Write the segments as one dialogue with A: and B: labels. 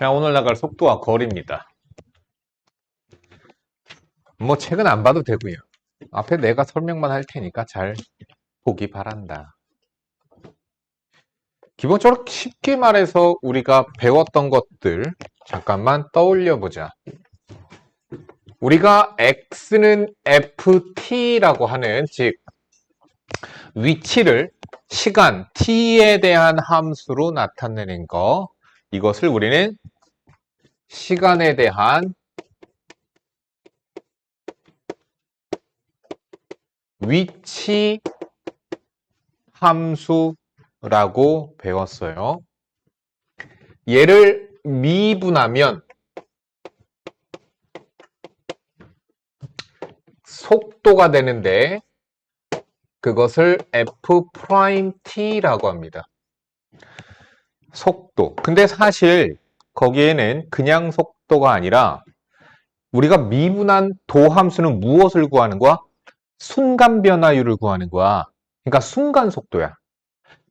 A: 자, 오늘 나갈 속도와 거리입니다. 뭐 책은 안 봐도 되고요. 앞에 내가 설명만 할 테니까 잘 보기 바란다. 기본적으로 쉽게 말해서 우리가 배웠던 것들 잠깐만 떠올려 보자. 우리가 x는 ft라고 하는 즉 위치를 시간 t에 대한 함수로 나타내는 거, 이것을 우리는 시간에 대한 위치 함수라고 배웠어요. 얘를 미분하면 속도가 되는데 그것을 f't라고 합니다. 속도. 근데 사실 거기에는 그냥 속도가 아니라 우리가 미분한 도함수는 무엇을 구하는 거야? 순간 변화율을 구하는 거야. 그러니까 순간 속도야.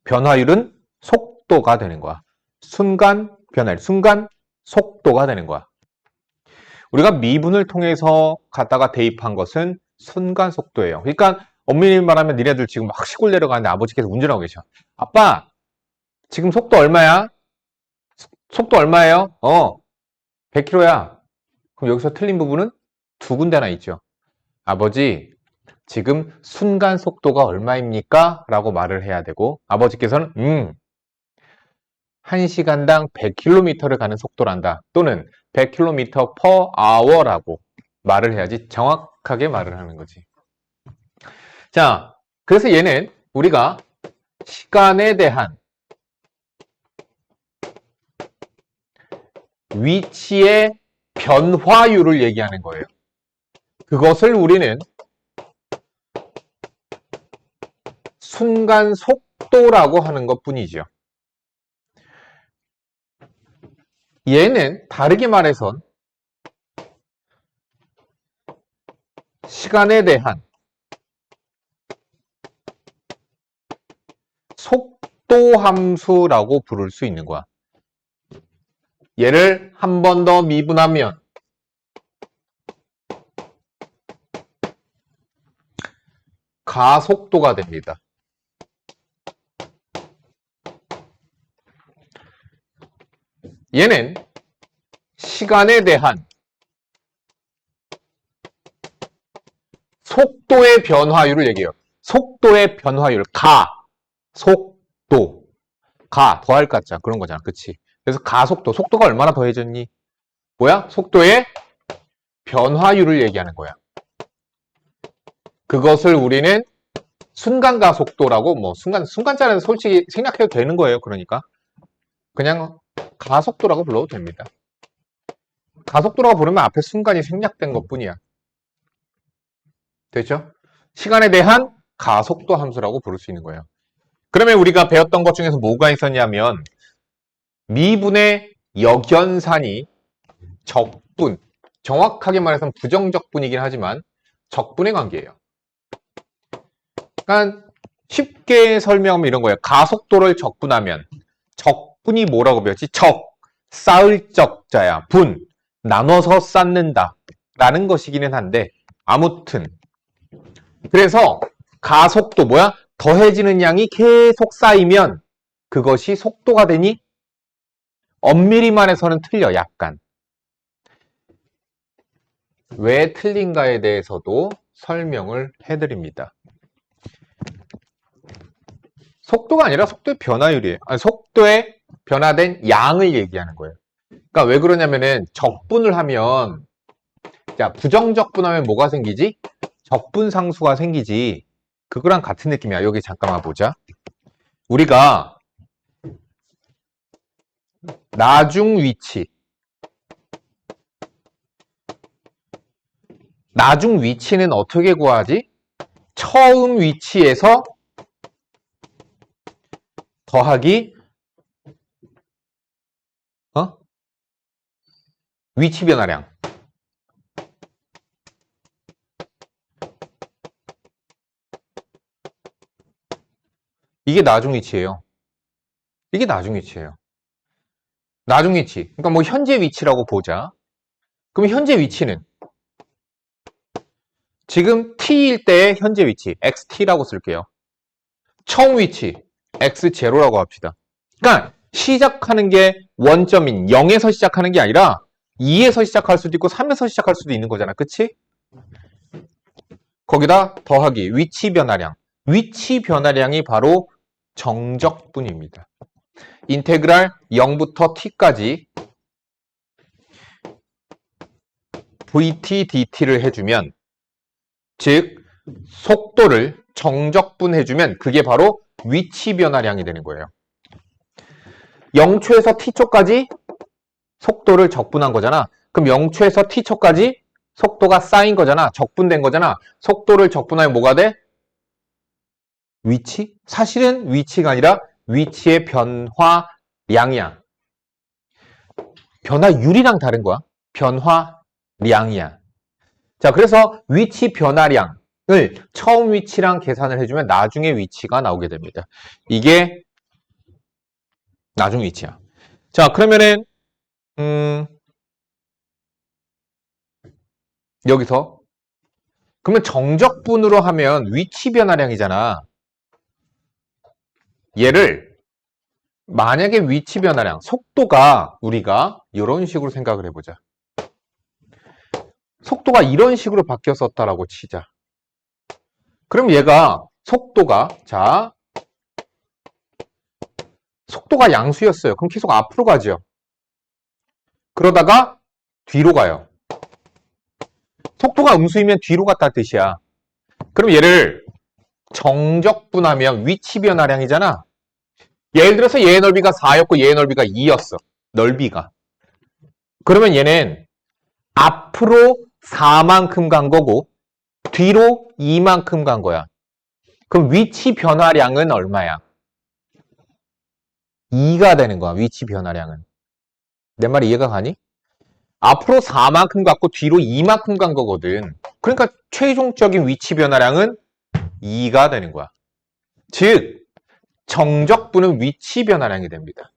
A: 변화율은 속도가 되는 거야. 순간 변화율, 순간 속도가 되는 거야. 우리가 미분을 통해서 갖다가 대입한 것은 순간 속도예요. 그러니까 엄밀히 말하면 니네들 지금 막 시골 내려가는데 아버지께서 운전하고 계셔. 아빠, 지금 속도 얼마야? 속도 얼마예요? 100km야. 그럼 여기서 틀린 부분은 두 군데나 있죠. 아버지, 지금 순간 속도가 얼마입니까? 라고 말을 해야 되고, 아버지께서는 1시간당 100km를 가는 속도란다. 또는 100km per hour라고 말을 해야지 정확하게 말을 하는 거지. 자, 그래서 얘는 우리가 시간에 대한 위치의 변화율을 얘기하는 거예요. 그것을 우리는 순간 속도라고 하는 것 뿐이죠. 얘는 다르게 말해선 시간에 대한 속도 함수라고 부를 수 있는 거야. 얘를 한 번 더 미분하면 가속도가 됩니다. 얘는 시간에 대한 속도의 변화율을 얘기해요. 속도의 변화율, 속도, 더할 가짜 그런 거잖아, 그치? 그래서 가속도, 속도가 얼마나 더해졌니? 뭐야? 속도의 변화율을 얘기하는 거야. 그것을 우리는 순간 가속도라고, 순간짜리는 솔직히 생략해도 되는 거예요. 그러니까 그냥 가속도라고 불러도 됩니다. 가속도라고 부르면 앞에 순간이 생략된 것 뿐이야. 됐죠? 시간에 대한 가속도 함수라고 부를 수 있는 거예요. 그러면 우리가 배웠던 것 중에서 뭐가 있었냐면 미분의 역연산이 적분, 정확하게 말해서는 부정적분이긴 하지만 적분의 관계예요. 그러니까 쉽게 설명하면 이런 거예요. 가속도를 적분하면 적분이 뭐라고 배웠지? 쌓을 적자야. 분, 나눠서 쌓는다 라는 것이기는 한데 아무튼 그래서 가속도 뭐야? 더해지는 양이 계속 쌓이면 그것이 속도가 되니? 엄밀히 말해서는 틀려, 약간. 왜 틀린가에 대해서도 설명을 해드립니다. 속도가 아니라 속도의 변화율이에요. 속도의 변화된 양을 얘기하는 거예요. 그러니까 왜 그러냐면은 적분을 하면, 자, 부정적분하면 뭐가 생기지? 적분상수가 생기지. 그거랑 같은 느낌이야. 여기 잠깐만 보자. 우리가 나중 위치는 어떻게 구하지? 처음 위치에서 더하기 위치 변화량. 이게 나중 위치예요. 이게 나중 위치예요. 나중 위치. 그러니까 뭐 현재 위치라고 보자. 그럼 현재 위치는 지금 t일 때의 현재 위치 xt라고 쓸게요. 처음 위치 x0라고 합시다. 그러니까 시작하는 게 원점인 0에서 시작하는 게 아니라 2에서 시작할 수도 있고 3에서 시작할 수도 있는 거잖아. 그치? 거기다 더하기 위치 변화량. 위치 변화량이 바로 정적분입니다. 인테그랄 0부터 t까지 vt dt를 해주면, 즉 속도를 정적분해주면 그게 바로 위치 변화량이 되는 거예요. 0초에서 t초까지 속도를 적분한 거잖아. 그럼 0초에서 t초까지 속도가 쌓인 거잖아. 적분된 거잖아. 속도를 적분하면 뭐가 돼? 위치? 사실은 위치가 아니라 위치의 변화량이야. 변화율이랑 다른 거야. 변화량이야. 자, 그래서 위치 변화량을 처음 위치랑 계산을 해주면 나중에 위치가 나오게 됩니다. 이게 나중 위치야. 자, 그러면은 여기서 그러면 정적분으로 하면 위치 변화량이잖아. 얘를 만약에 위치 변화량, 속도가 우리가 이런 식으로 생각을 해보자. 속도가 이런 식으로 바뀌었었다라고 치자. 그럼 얘가 속도가 양수였어요. 그럼 계속 앞으로 가죠. 그러다가 뒤로 가요. 속도가 음수이면 뒤로 갔다는 뜻이야. 그럼 얘를 정적분하면 위치 변화량이잖아. 예를 들어서 얘의 넓이가 4였고 얘의 넓이가 2였어. 넓이가. 그러면 얘는 앞으로 4만큼 간 거고 뒤로 2만큼 간 거야. 그럼 위치 변화량은 얼마야? 2가 되는 거야. 위치 변화량은. 내 말이 이해가 가니? 앞으로 4만큼 갔고 뒤로 2만큼 간 거거든. 그러니까 최종적인 위치 변화량은 2가 되는 거야. 즉 정적분은 위치 변화량이 됩니다.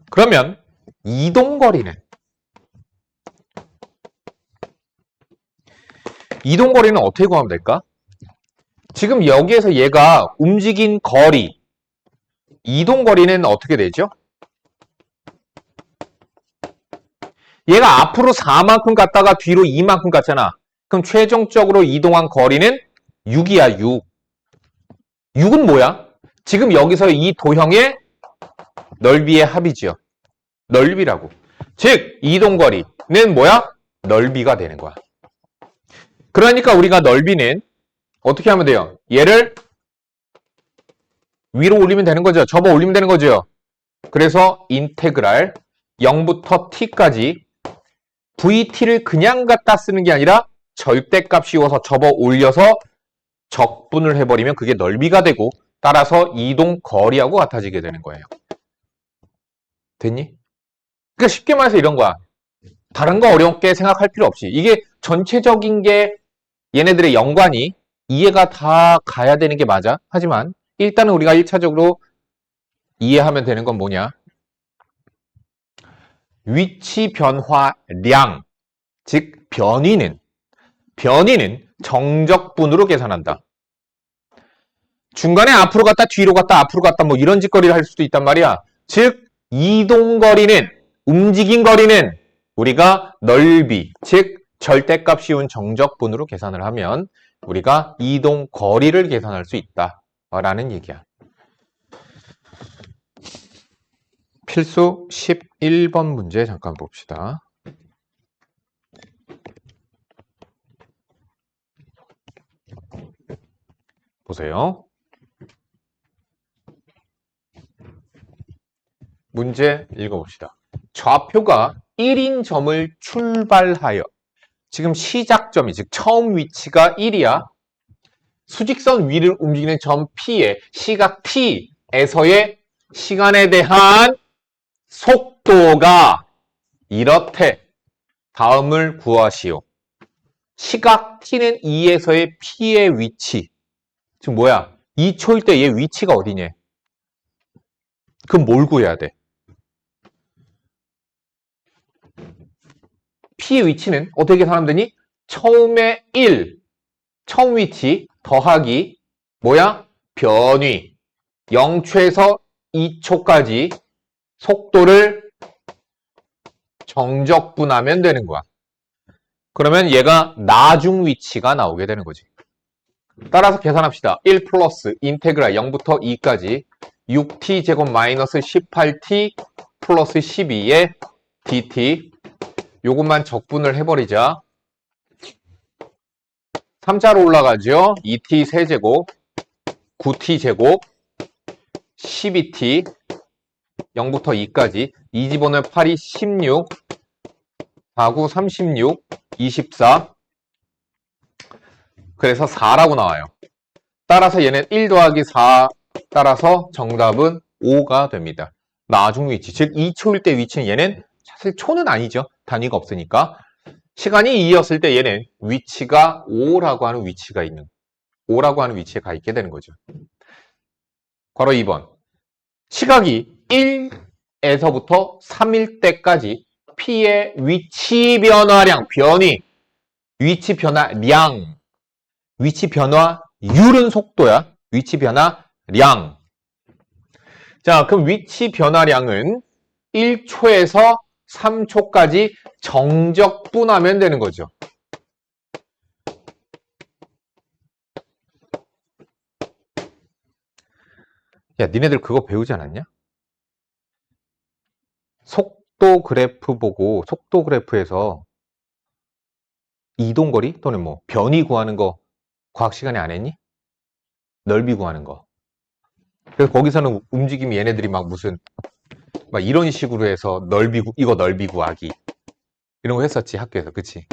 A: 그러면 이동거리는 어떻게 구하면 될까? 지금 여기에서 얘가 움직인 거리, 이동거리는 어떻게 되죠? 얘가 앞으로 4만큼 갔다가 뒤로 2만큼 갔잖아. 그럼 최종적으로 이동한 거리는 6이야, 6. 6은 뭐야? 지금 여기서 이 도형의 넓이의 합이죠. 넓이라고. 즉 이동거리는 뭐야? 넓이가 되는 거야. 그러니까 우리가 넓이는 어떻게 하면 돼요? 얘를 위로 올리면 되는 거죠. 접어 올리면 되는 거죠. 그래서 인테그랄 0부터 t까지 vt를 그냥 갖다 쓰는 게 아니라 절대값 씌워서 접어 올려서 적분을 해버리면 그게 넓이가 되고 따라서 이동거리하고 같아지게 되는 거예요. 됐니? 그러니까 쉽게 말해서 이런 거야. 다른 거 어렵게 생각할 필요 없이 이게 전체적인 게 얘네들의 연관이 이해가 다 가야 되는 게 맞아. 하지만 일단은 우리가 1차적으로 이해하면 되는 건 뭐냐? 위치 변화량, 즉 변위는 정적분으로 계산한다. 중간에 앞으로 갔다 뒤로 갔다 앞으로 갔다 뭐 이런 짓거리를 할 수도 있단 말이야. 즉 이동거리는, 움직인 거리는 우리가 넓이, 즉 절대값 씌운 정적분으로 계산을 하면 우리가 이동거리를 계산할 수 있다라는 얘기야. 필수 11번 문제 잠깐 봅시다. 보세요. 문제 읽어봅시다. 좌표가 1인 점을 출발하여 지금 시작점이 즉 처음 위치가 1이야. 수직선 위를 움직이는 점 P에 시각 T에서의 시간에 대한 속도가 이렇대. 다음을 구하시오. 시각 T는 2에서의 P의 위치. 지금 뭐야? 2초일 때 얘 위치가 어디냐? 그럼 뭘 구해야 돼? P의 위치는 어떻게 계산하면 되니? 처음에 1, 처음 위치 더하기 뭐야? 변위 0초에서 2초까지 속도를 정적분하면 되는 거야. 그러면 얘가 나중 위치가 나오게 되는 거지. 따라서 계산합시다. 1 플러스 인테그랄 0부터 2까지 6t 제곱 마이너스 18t 플러스 12의 dt 요것만 적분을 해버리자. 3자로 올라가죠. 2t 세제곱 9t 제곱 12t 0부터 2까지 2 집어넣으면 8이 16 4구 36 24 그래서 4라고 나와요. 따라서 얘는 1 더하기 4 따라서 정답은 5가 됩니다. 나중 위치, 즉 2초일 때 위치는 얘는 사실 초는 아니죠. 단위가 없으니까. 시간이 2였을 때 얘는 위치가 5라고 하는 위치가 있는 5라고 하는 위치에 가 있게 되는 거죠. 괄호 2번. 시각이 1에서부터 3일 때까지 P의 위치 변화량, 변이, 위치 변화량, 위치 변화율은 속도야. 위치 변화량. 자, 그럼 위치 변화량은 1초에서 3초까지 정적분하면 되는 거죠. 야, 니네들 그거 배우지 않았냐? 속도 그래프 보고 속도 그래프에서 이동거리 또는 뭐 변이 구하는 거 과학 시간에 안 했니? 넓이 구하는 거. 그래서 거기서는 움직임이 얘네들이 막 무슨 막 이런 식으로 해서 이거 넓이 구하기 이런 거 했었지 학교에서. 그치?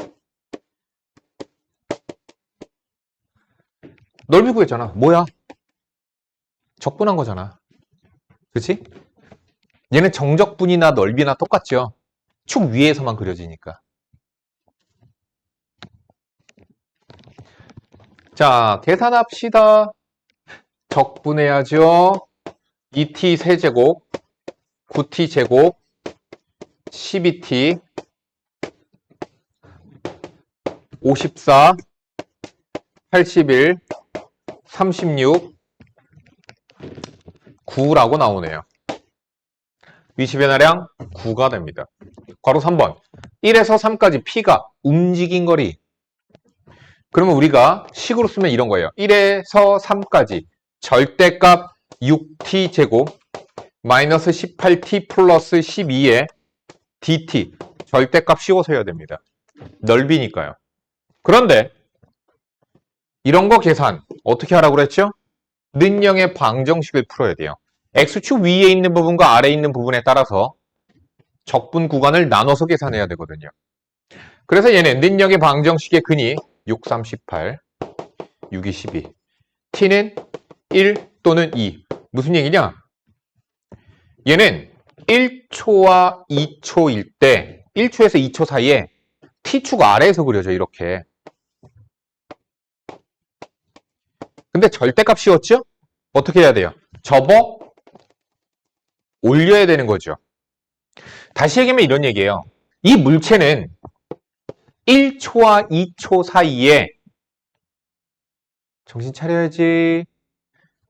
A: 넓이 구했잖아. 뭐야? 적분한 거잖아. 그치? 얘는 정적분이나 넓이나 똑같죠. 축 위에서만 그려지니까. 자, 계산합시다. 적분해야죠. 2t 세제곱 9t 제곱 12t 54 81 36 9라고 나오네요. 위치 변화량 9가 됩니다. 괄호 3번. 1에서 3까지 P가 움직인 거리. 그러면 우리가 식으로 쓰면 이런 거예요. 1에서 3까지 절대값 6t 제곱 마이너스 18t 플러스 12의 dt 절대값 씌워서 해야 됩니다. 넓이니까요. 그런데 이런 거 계산 어떻게 하라고 그랬죠? 는영의 방정식을 풀어야 돼요. x축 위에 있는 부분과 아래에 있는 부분에 따라서 적분 구간을 나눠서 계산해야 되거든요. 그래서 얘는 는영의 방정식의 근이 6, 3, 18, 6, 2, 12 t는 1 또는 2 무슨 얘기냐? 얘는 1초와 2초일 때 1초에서 2초 사이에 t축 아래에서 그려져 이렇게. 근데 절대값 씌웠죠? 어떻게 해야 돼요? 접어 올려야 되는 거죠. 다시 얘기하면 이런 얘기예요. 이 물체는 1초와 2초 사이에 정신 차려야지.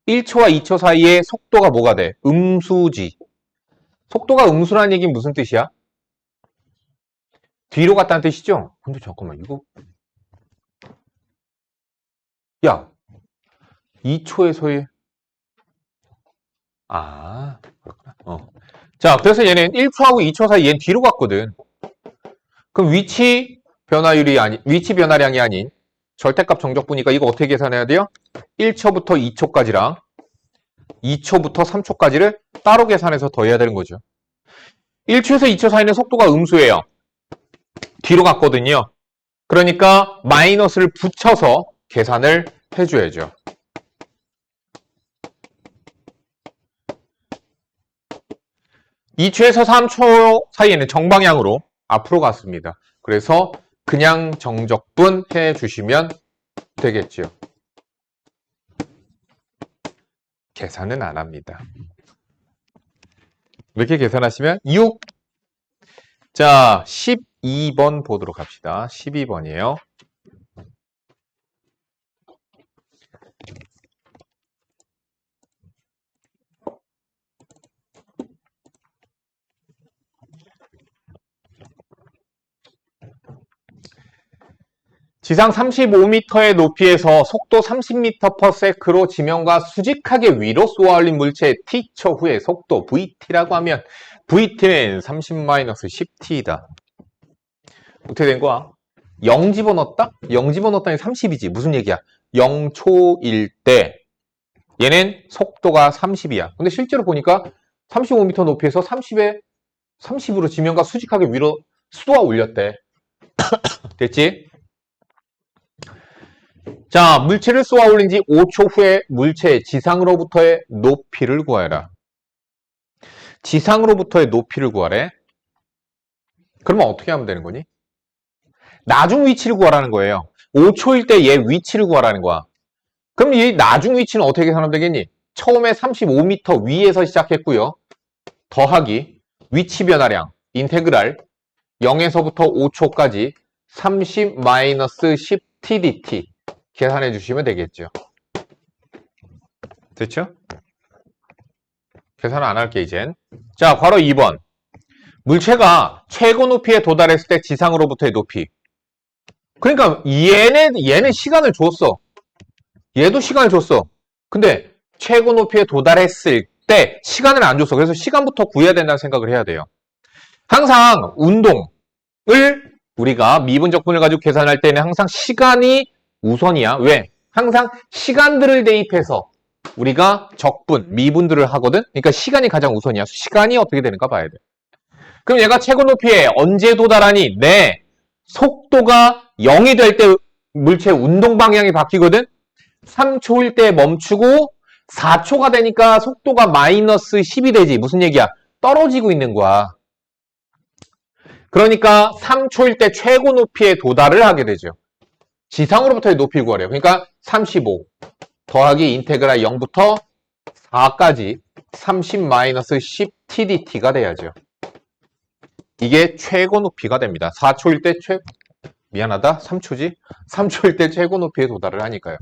A: 1초와 2초 사이에 속도가 뭐가 돼? 음수지. 속도가 음수라는 얘기는 무슨 뜻이야? 뒤로 갔다는 뜻이죠? 근데 잠깐만 이거 야 2초에서의 그렇구나. 자, 그래서 얘는 1초하고 2초 사이 얘는 뒤로 갔거든. 그럼 위치 변화량이 아닌 절대값 정적분이니까 이거 어떻게 계산해야 돼요? 1초부터 2초까지랑 2초부터 3초까지를 따로 계산해서 더해야 되는 거죠. 1초에서 2초 사이는 속도가 음수예요. 뒤로 갔거든요. 그러니까 마이너스를 붙여서 계산을 해줘야죠. (2초에서 3초) 사이에는 정방향으로 앞으로 갔습니다. 그래서 그냥 정적분 해주시면 되겠죠. 계산은 안 합니다. 이렇게 계산하시면 6. 자, 12번 보도록 합시다. 12번이에요. 지상 35m의 높이에서 속도 30m/s로 지면과 수직하게 위로 쏘아올린 물체의 t초 후에 속도 vt라고 하면 vt는 30-10t이다. 어떻게 된 거야? 0 집어넣었다? 0 집어넣었다니 30이지. 무슨 얘기야? 0초일 때 얘는 속도가 30이야. 근데 실제로 보니까 35m 높이에서 30으로 지면과 수직하게 위로 쏘아 올렸대. 됐지? 자, 물체를 쏘아 올린 지 5초 후에 물체의 지상으로부터의 높이를 구하라. 지상으로부터의 높이를 구하래. 그러면 어떻게 하면 되는 거니? 나중 위치를 구하라는 거예요. 5초일 때 얘 위치를 구하라는 거야. 그럼 이 나중 위치는 어떻게 계산하면 되겠니? 처음에 35m 위에서 시작했고요. 더하기 위치 변화량 인테그랄 0에서부터 5초까지 30-10tdt 계산해 주시면 되겠죠. 됐죠? 계산 안 할게 이젠. 자, 괄호 2번. 물체가 최고 높이에 도달했을 때 지상으로부터의 높이. 그러니까 얘는 시간을 줬어. 얘도 시간을 줬어. 근데 최고 높이에 도달했을 때 시간을 안 줬어. 그래서 시간부터 구해야 된다는 생각을 해야 돼요. 항상 운동을 우리가 미분적분을 가지고 계산할 때는 항상 시간이 우선이야. 왜? 항상 시간들을 대입해서 우리가 적분, 미분들을 하거든. 그러니까 시간이 가장 우선이야. 시간이 어떻게 되는가 봐야 돼. 그럼 얘가 최고 높이에 언제 도달하니? 네. 속도가 0이 될 때 물체의 운동 방향이 바뀌거든. 3초일 때 멈추고 4초가 되니까 속도가 마이너스 10이 되지. 무슨 얘기야? 떨어지고 있는 거야. 그러니까 3초일 때 최고 높이에 도달을 하게 되죠. 지상으로부터의 높이를 구하래요. 그러니까 35 더하기 인테그랄 0부터 4까지 30-10tdt가 돼야죠. 이게 최고 높이가 됩니다. 4초일 때 미안하다. 3초지? 3초일 때 최고 높이에 도달을 하니까요.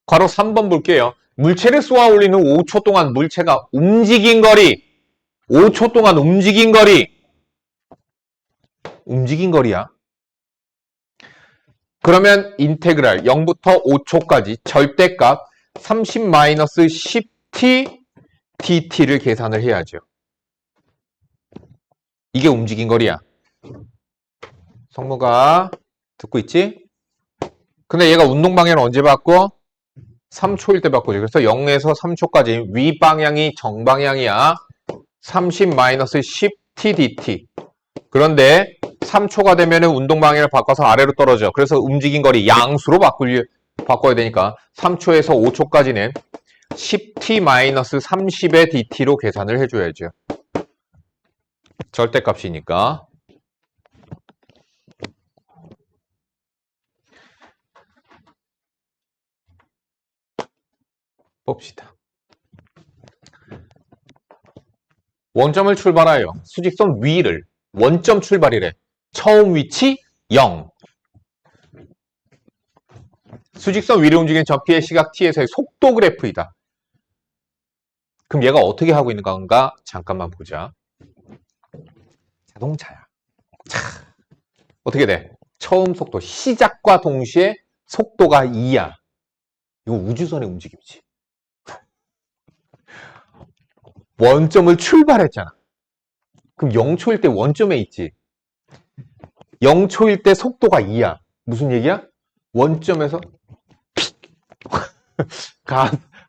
A: 괄호 3번 볼게요. 물체를 쏘아 올리는 5초 동안 물체가 움직인 거리. 5초 동안 움직인 거리. 움직인 거리야. 그러면 인테그랄 0부터 5초까지 절대값 30-10t dt를 계산을 해야죠. 이게 움직인 거리야. 성모가 듣고 있지? 근데 얘가 운동 방향을 언제 바꿔? 3초일 때 바꾸죠. 그래서 0에서 3초까지 위방향이 정방향이야. 30-10t dt. 그런데 3초가 되면 운동 방향을 바꿔서 아래로 떨어져. 그래서 움직인 거리 양수로 바꿔야 되니까 3초에서 5초까지는 10t-30의 dt로 계산을 해줘야죠. 절대값이니까. 봅시다. 원점을 출발하여 수직선 위를 원점 출발이래. 처음 위치 0. 수직선 위를 움직이는 전피의 시각 t에서의 속도 그래프이다. 그럼 얘가 어떻게 하고 있는 건가? 잠깐만 보자. 자동차야. 자, 어떻게 돼? 처음 속도, 시작과 동시에 속도가 2야. 이거 우주선의 움직임이지. 원점을 출발했잖아. 그럼 0초일 때 원점에 있지. 0초일 때 속도가 2야. 무슨 얘기야? 원점에서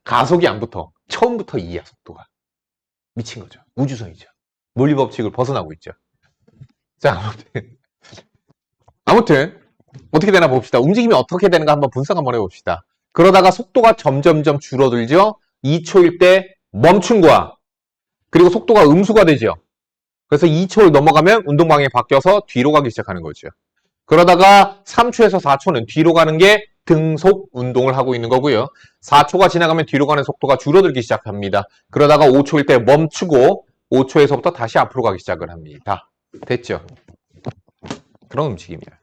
A: 가속이 안 붙어. 처음부터 2야, 속도가. 미친 거죠. 우주선이죠. 물리 법칙을 벗어나고 있죠. 자, 아무튼 어떻게 되나 봅시다. 움직임이 어떻게 되는가 한번 분석 한번 해봅시다. 그러다가 속도가 점점점 줄어들죠. 2초일 때 멈춘 거야. 그리고 속도가 음수가 되죠. 그래서 2초를 넘어가면 운동 방향이 바뀌어서 뒤로 가기 시작하는 거죠. 그러다가 3초에서 4초는 뒤로 가는 게 등속 운동을 하고 있는 거고요. 4초가 지나가면 뒤로 가는 속도가 줄어들기 시작합니다. 그러다가 5초일 때 멈추고 5초에서부터 다시 앞으로 가기 시작을 합니다. 됐죠? 그런 움직임이야.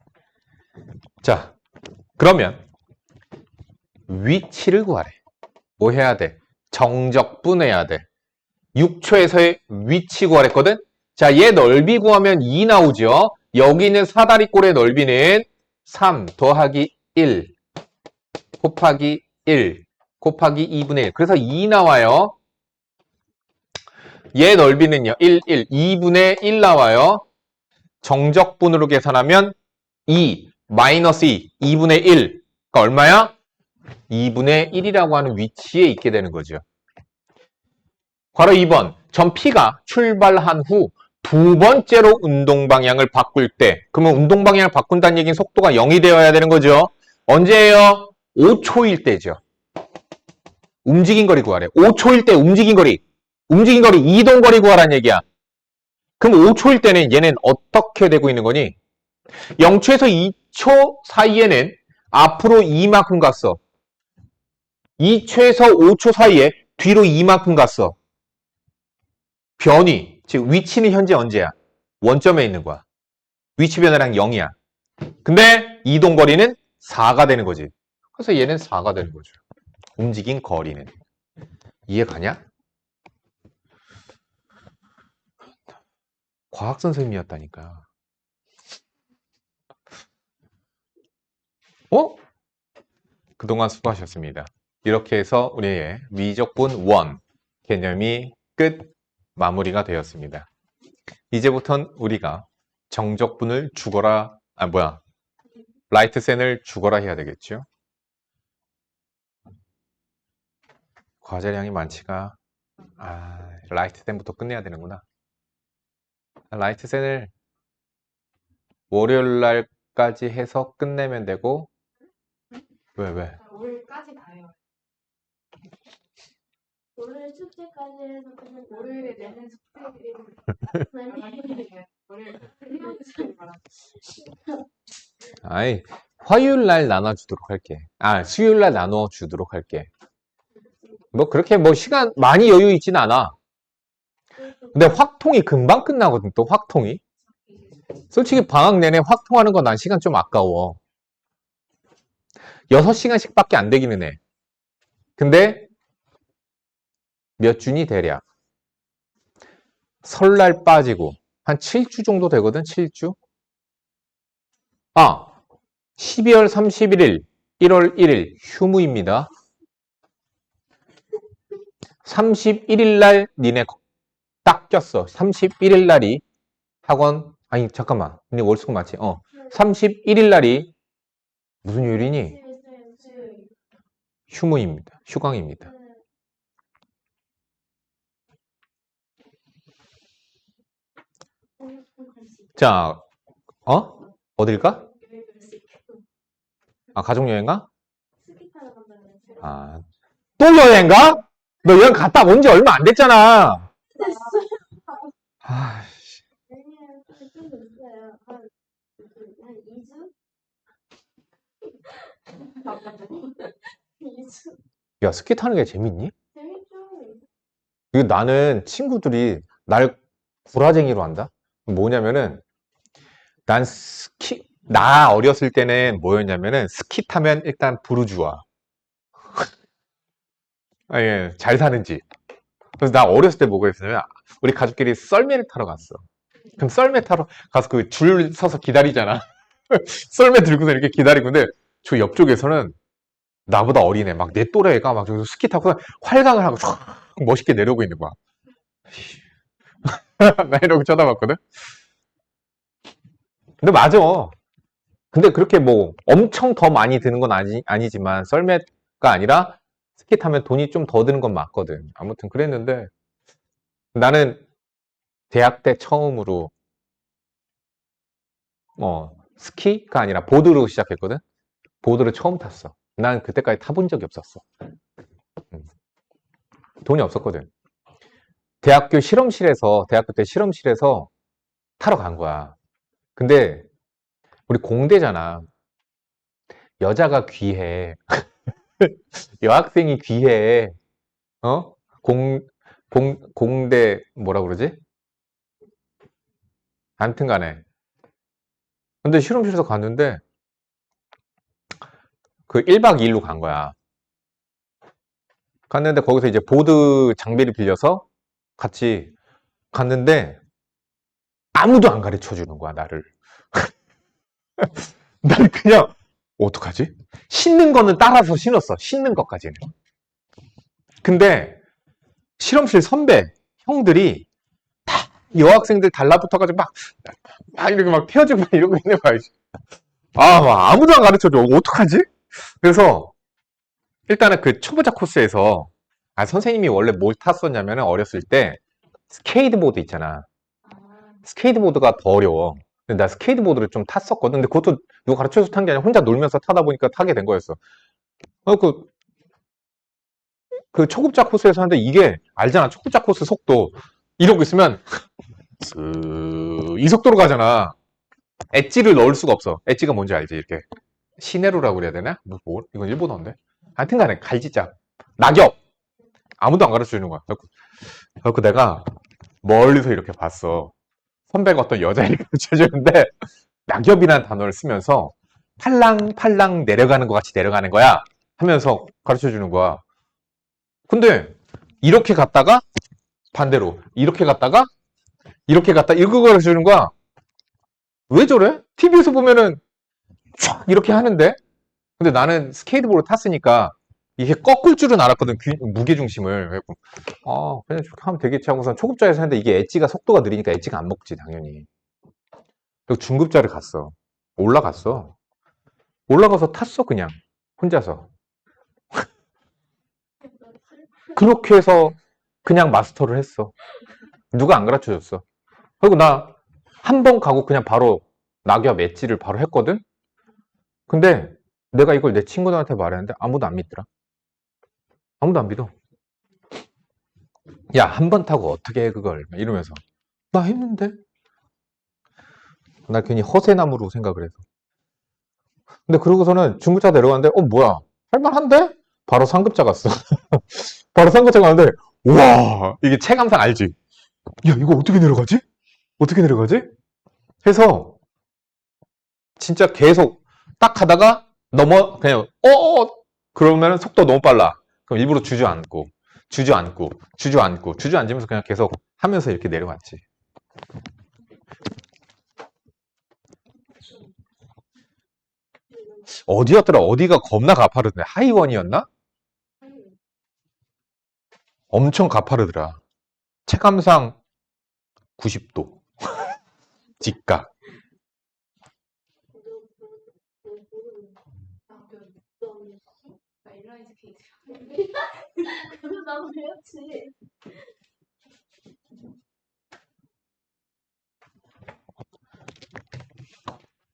A: 자, 그러면 위치를 구하래. 뭐 해야 돼? 정적분해야 돼. 6초에서의 위치 구하랬거든? 자, 얘 넓이 구하면 2 나오죠? 여기 있는 사다리꼴의 넓이는 3 더하기 1 곱하기 1 곱하기 2분의 1. 그래서 2 나와요. 얘 넓이는요. 1, 2분의 1 나와요. 정적분으로 계산하면 2 마이너스 2분의 1. 그러니까 얼마야? 2분의 1이라고 하는 위치에 있게 되는 거죠. 괄호 2번. 전 P가 출발한 후 두 번째로 운동 방향을 바꿀 때, 그러면 운동 방향을 바꾼다는 얘기는 속도가 0이 되어야 되는 거죠. 언제예요? 5초일 때죠. 움직인 거리 구하래. 5초일 때 움직인 거리. 움직인 거리, 이동 거리 구하라는 얘기야. 그럼 5초일 때는 얘는 어떻게 되고 있는 거니? 0초에서 2초 사이에는 앞으로 이만큼 갔어. 2초에서 5초 사이에 뒤로 이만큼 갔어. 변이, 즉 위치는 현재 언제야? 원점에 있는 거야. 위치 변화량 0이야. 근데 이동 거리는 4가 되는 거지. 그래서 얘는 4가 되는 거죠. 움직인 거리는. 이해 가냐? 과학 선생님이었다니까. 어? 그동안 수고하셨습니다. 이렇게 해서 우리의 미적분 1 개념이 끝 마무리가 되었습니다. 이제부터는 우리가 정적분을 죽어라, 라이트센을 죽어라 해야 되겠죠. 과제량이 많지가, 라이트센부터 끝내야 되는구나. 라이트센을 월요일 날까지 해서 끝내면 되고, 왜?
B: 월요일까지 가요. 월요일 숙제까지 해서 그냥 월요일에 내는 숙제를
A: 아이, 화요일 날 나눠주도록 할게. 수요일 날 나눠주도록 할게. 뭐 그렇게 뭐 시간 많이 여유 있진 않아. 근데 확통이 금방 끝나거든, 또 확통이. 솔직히 방학 내내 확통하는 건 난 시간 좀 아까워. 6시간씩 밖에 안 되기는 해. 근데 몇 주니 대략? 설날 빠지고 한 7주 정도 되거든, 7주? 12월 31일, 1월 1일 휴무입니다. 31일 날 니네 딱 꼈어. 31일 날이 학원, 잠깐만. 니네 월수금 맞지? 31일 날이 무슨 요일이니? 휴무입니다. 휴강입니다. 자, 어딜 가? 가족여행 가? 또 여행 가? 너 여행 갔다 온 지 얼마 안 됐잖아. 야, 스키 타는 게 재밌니? 이거 나는 친구들이 날 구라쟁이로 한다? 뭐냐면은, 나 어렸을 때는 뭐였냐면은, 스키 타면 일단 부르주아. 예, 잘 사는 집. 그래서 나 어렸을 때 뭐가 있었냐면, 우리 가족끼리 썰매를 타러 갔어. 그럼 썰매 타러 가서 그 줄 서서 기다리잖아. 썰매 들고서 이렇게 기다리고, 근데 저 옆쪽에서는 나보다 어리네. 막 내 또래 애가 막 저기서 스키 타고 활강을 하고 촤 멋있게 내려오고 있는 거야. 나 이러고 쳐다봤거든? 근데 맞아. 근데 그렇게 뭐 엄청 더 많이 드는 건 아니지만 썰매가 아니라 스키 타면 돈이 좀 더 드는 건 맞거든. 아무튼 그랬는데 나는 대학 때 처음으로 스키가 아니라 보드로 시작했거든. 보드를 처음 탔어. 난 그때까지 타본 적이 없었어. 돈이 없었거든. 대학교 때 실험실에서 타러 간 거야. 근데 우리 공대잖아. 여자가 귀해. 여학생이 귀해. 공대 뭐라 그러지? 아무튼 간에. 근데 실험실에서 갔는데 그 1박 2일로 간 거야. 갔는데 거기서 이제 보드 장비를 빌려서 같이 갔는데 아무도 안 가르쳐 주는 거야, 나를. 난 그냥 어떡하지? 신는 거는 따라서 신었어. 신는 것까지는. 근데 실험실 선배 형들이 여학생들 달라붙어가지고 막 이렇게 막 태워주고 막 이러고 있는 거야. 막 아무도 안 가르쳐 줘. 어떡하지? 그래서 일단은 그 초보자 코스에서 선생님이 원래 뭘 탔었냐면 어렸을 때 스케이트보드 있잖아.
B: 아,
A: 스케이트보드가 더 어려워. 근데 나 스케이트보드를 좀 탔었거든. 근데 그것도 누가 가르쳐서 탄 게 아니라 혼자 놀면서 타다 보니까 타게 된 거였어. 그 초급자 코스에서 하는데 이게 알잖아. 초급자 코스 속도. 이러고 있으면 이 속도로 가잖아. 엣지를 넣을 수가 없어. 엣지가 뭔지 알지? 이렇게 시내로라고 그래야 되나? 이건 일본어인데. 하여튼 간에 갈지짝. 낙엽. 아무도 안 가르쳐 주는 거야. 그래서 내가 멀리서 이렇게 봤어. 선배가 어떤 여자애를 가르쳐 주는데 낙엽이라는 단어를 쓰면서 팔랑팔랑 내려가는 것 같이 내려가는 거야 하면서 가르쳐 주는 거야. 근데 이렇게 갔다가 반대로 이렇게 갔다가 이거 가르쳐 주는 거야. 왜 저래? TV에서 보면은 촥 이렇게 하는데, 근데 나는 스케이트보드 탔으니까 이게 꺾을 줄은 알았거든. 무게 중심을. 그냥 저렇게 하면 되겠지 하고선 초급자에서 했는데 이게 엣지가 속도가 느리니까 엣지가 안 먹지 당연히. 그리고 중급자를 갔어. 올라갔어. 올라가서 탔어 그냥 혼자서. 그렇게 해서 그냥 마스터를 했어. 누가 안 가르쳐 줬어. 그리고 나 한 번 가고 그냥 바로 낙엽 엣지를 바로 했거든. 근데 내가 이걸 내 친구들한테 말했는데 아무도 안 믿더라. 아무도 안 믿어. 야, 한 번 타고 어떻게 해 그걸 이러면서. 나 했는데. 나 괜히 허세남으로 생각을 해서. 근데 그러고서는 중급자 내려갔는데 뭐야 할만한데? 바로 상급자 갔어. 바로 상급자 가는데 우와 이게 체감상 알지? 야 이거 어떻게 내려가지? 어떻게 내려가지? 해서 진짜 계속 딱 하다가 그냥 그러면 속도 너무 빨라. 그럼 일부러 주저앉고 주저앉고 주저앉고 주저앉으면서 그냥 계속 하면서 이렇게 내려갔지. 어디였더라? 어디가 겁나 가파르던데 하이원이었나? 엄청 가파르더라. 체감상 90도 직각.
B: 인라인 스케이트. 그거 나도 배웠지.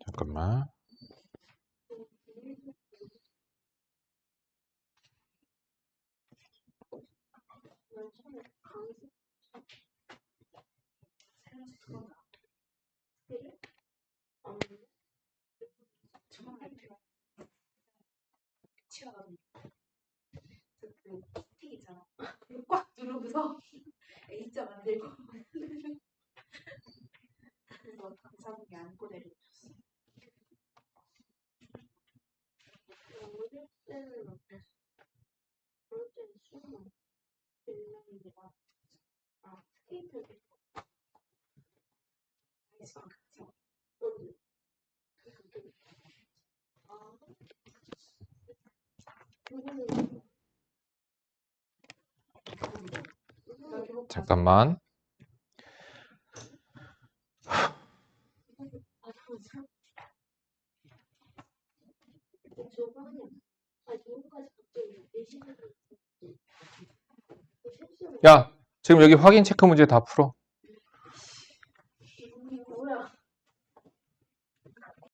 A: 잠깐만.
B: 그 스틱 있잖아. 그거 꽉 누르고서 A자 만들고 그래서 강사분이 안고 내려줬어. 어릴 때는 어땠어? 어릴 때는 수영 빌런이랑 스케이트를 아이스랑 같이 언니 아 그거는
A: 잠깐만.
B: 저번에 저거까지 갑자기 내시는
A: 야, 지금 여기 확인 체크 문제 다 풀어.